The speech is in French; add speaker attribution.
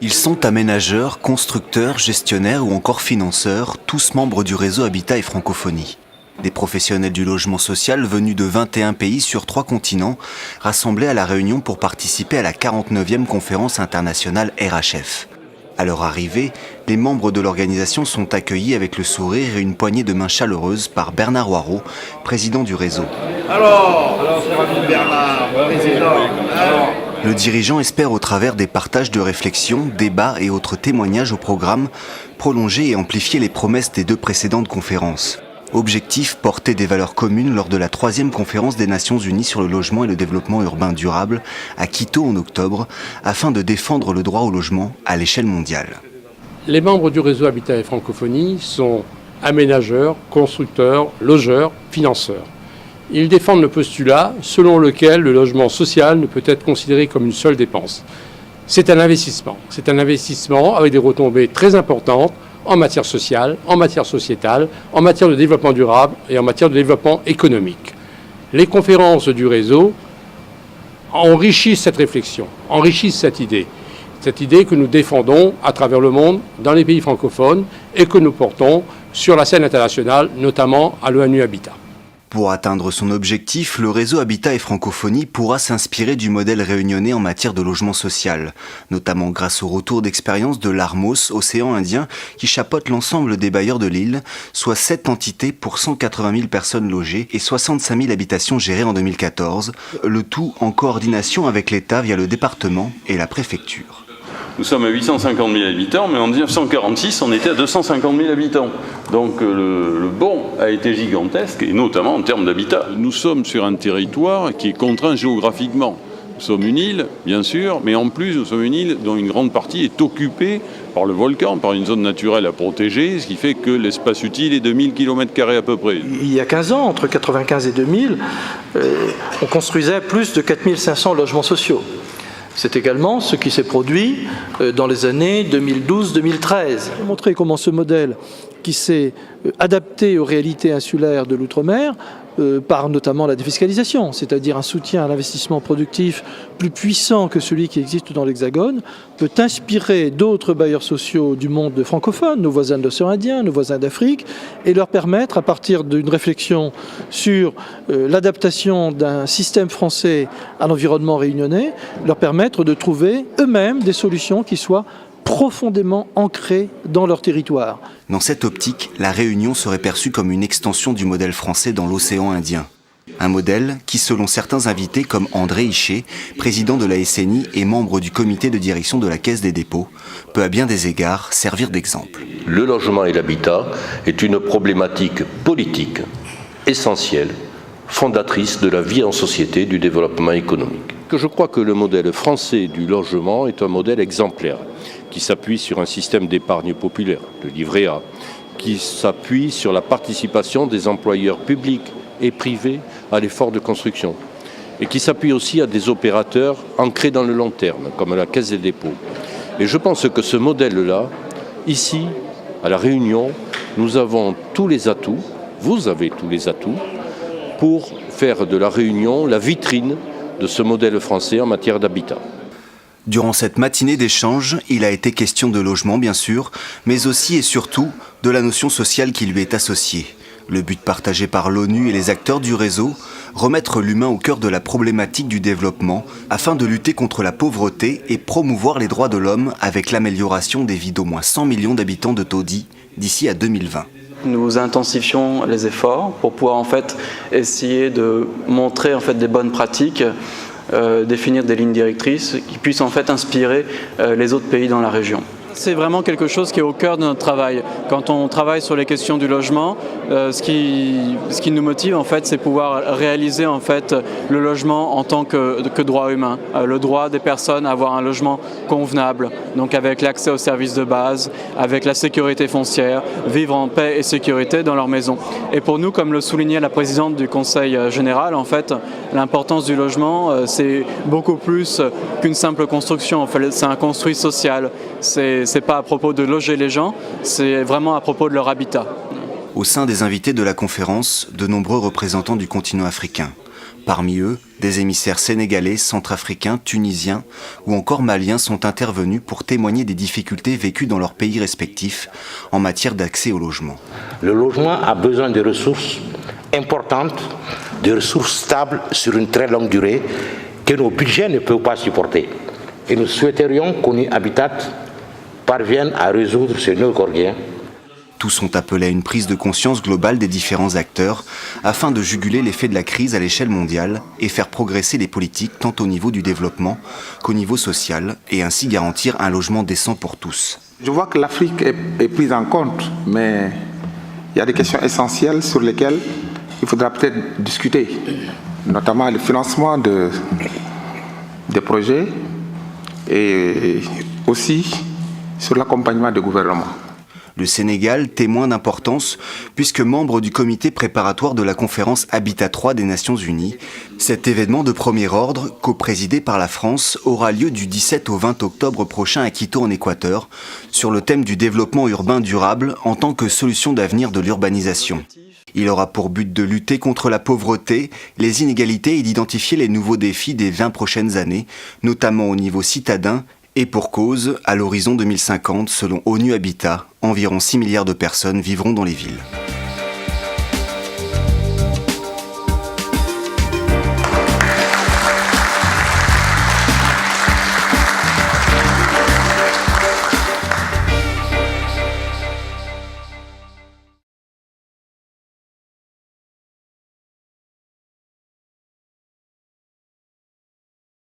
Speaker 1: Ils sont aménageurs, constructeurs, gestionnaires ou encore financeurs, tous membres du réseau Habitat et Francophonie. Des professionnels du logement social venus de 21 pays sur 3 continents, rassemblés à La Réunion pour participer à la 49e conférence internationale RHF. À leur arrivée, les membres de l'organisation sont accueillis avec le sourire et une poignée de main chaleureuse par Bernard Waro, président du réseau.
Speaker 2: Alors, Bernard, président.
Speaker 1: Le dirigeant espère au travers des partages de réflexions, débats et autres témoignages au programme, prolonger et amplifier les promesses des 2 précédentes conférences. Objectif, porter des valeurs communes lors de la 3e conférence des Nations Unies sur le logement et le développement urbain durable à Quito en octobre, afin de défendre le droit au logement à l'échelle mondiale.
Speaker 3: Les membres du réseau Habitat et Francophonie sont aménageurs, constructeurs, logeurs, financeurs. Ils défendent le postulat selon lequel le logement social ne peut être considéré comme une seule dépense. C'est un investissement. C'est un investissement avec des retombées très importantes en matière sociale, en matière sociétale, en matière de développement durable et en matière de développement économique. Les conférences du réseau enrichissent cette réflexion, enrichissent cette idée que nous défendons à travers le monde, dans les pays francophones, et que nous portons sur la scène internationale, notamment à l'ONU Habitat.
Speaker 1: Pour atteindre son objectif, le réseau Habitat et Francophonie pourra s'inspirer du modèle réunionnais en matière de logement social, notamment grâce au retour d'expérience de l'ARMOS, Océan Indien, qui chapeaute l'ensemble des bailleurs de l'île, soit 7 entités pour 180 000 personnes logées et 65 000 habitations gérées en 2014, le tout en coordination avec l'État via le département et la préfecture.
Speaker 4: Nous sommes à 850 000 habitants, mais en 1946, on était à 250 000 habitants. Donc le bond a été gigantesque, et notamment en termes d'habitat.
Speaker 5: Nous sommes sur un territoire qui est contraint géographiquement. Nous sommes une île, bien sûr, mais en plus, nous sommes une île dont une grande partie est occupée par le volcan, par une zone naturelle à protéger, ce qui fait que l'espace utile est de 1000 km² à peu près.
Speaker 6: Il y a 15 ans, entre 1995 et 2000, on construisait plus de 4500 logements sociaux. C'est également ce qui s'est produit dans les années 2012-2013. J'ai montré comment ce modèle qui s'est adapté aux réalités insulaires de l'outre-mer, par notamment la défiscalisation, c'est-à-dire un soutien à l'investissement productif plus puissant que celui qui existe dans l'Hexagone, peut inspirer d'autres bailleurs sociaux du monde francophone, nos voisins de l'océan Indien, nos voisins d'Afrique, et leur permettre, à partir d'une réflexion sur l'adaptation d'un système français à l'environnement réunionnais, leur permettre de trouver eux-mêmes des solutions qui soient profondément ancrés dans leur territoire.
Speaker 1: Dans cette optique, la Réunion serait perçue comme une extension du modèle français dans l'océan Indien. Un modèle qui, selon certains invités comme André Hichet, président de la SNI et membre du comité de direction de la Caisse des dépôts, peut à bien des égards servir d'exemple.
Speaker 7: Le logement et l'habitat est une problématique politique essentielle, fondatrice de la vie en société, du développement économique. Je crois que le modèle français du logement est un modèle exemplaire, qui s'appuie sur un système d'épargne populaire, le livret A, qui s'appuie sur la participation des employeurs publics et privés à l'effort de construction, et qui s'appuie aussi à des opérateurs ancrés dans le long terme, comme la Caisse des dépôts. Et je pense que ce modèle-là, ici, à La Réunion, nous avons tous les atouts, vous avez tous les atouts, pour faire de La Réunion la vitrine de ce modèle français en matière d'habitat.
Speaker 1: Durant cette matinée d'échange, il a été question de logement bien sûr, mais aussi et surtout de la notion sociale qui lui est associée. Le but partagé par l'ONU et les acteurs du réseau, remettre l'humain au cœur de la problématique du développement afin de lutter contre la pauvreté et promouvoir les droits de l'homme avec l'amélioration des vies d'au moins 100 millions d'habitants de Todi d'ici à 2020.
Speaker 8: Nous intensifions les efforts pour pouvoir essayer de montrer des bonnes pratiques, définir des lignes directrices qui puissent inspirer les autres pays dans la région. C'est vraiment quelque chose qui est au cœur de notre travail. Quand on travaille sur les questions du logement, ce qui nous motive c'est pouvoir réaliser le logement en tant que droit humain, le droit des personnes à avoir un logement convenable, donc avec l'accès aux services de base, avec la sécurité foncière, vivre en paix et sécurité dans leur maison. Et pour nous, comme le soulignait la présidente du Conseil général, l'importance du logement, c'est beaucoup plus qu'une simple construction. C'est un construit social. C'est pas à propos de loger les gens, c'est vraiment à propos de leur habitat.
Speaker 1: Au sein des invités de la conférence, de nombreux représentants du continent africain. Parmi eux, des émissaires sénégalais, centrafricains, tunisiens ou encore maliens sont intervenus pour témoigner des difficultés vécues dans leurs pays respectifs en matière d'accès au logement.
Speaker 9: Le logement a besoin de ressources importantes, de ressources stables sur une très longue durée que nos budgets ne peuvent pas supporter. Et nous souhaiterions qu'ONU Habitat parvienne à résoudre ce nœud gordien.
Speaker 1: Tous sont appelés à une prise de conscience globale des différents acteurs afin de juguler l'effet de la crise à l'échelle mondiale et faire progresser les politiques tant au niveau du développement qu'au niveau social et ainsi garantir un logement décent pour tous.
Speaker 10: Je vois que l'Afrique est prise en compte, mais il y a des questions essentielles sur lesquelles il faudra peut-être discuter, notamment le financement des projets et aussi sur l'accompagnement des gouvernements.
Speaker 1: Le Sénégal, témoin d'importance, puisque membre du comité préparatoire de la conférence Habitat 3 des Nations Unies, cet événement de premier ordre, co-présidé par la France, aura lieu du 17 au 20 octobre prochain à Quito en Équateur, sur le thème du développement urbain durable en tant que solution d'avenir de l'urbanisation. Il aura pour but de lutter contre la pauvreté, les inégalités et d'identifier les nouveaux défis des 20 prochaines années, notamment au niveau citadin. Et pour cause, à l'horizon 2050, selon ONU Habitat, environ 6 milliards de personnes vivront dans les villes.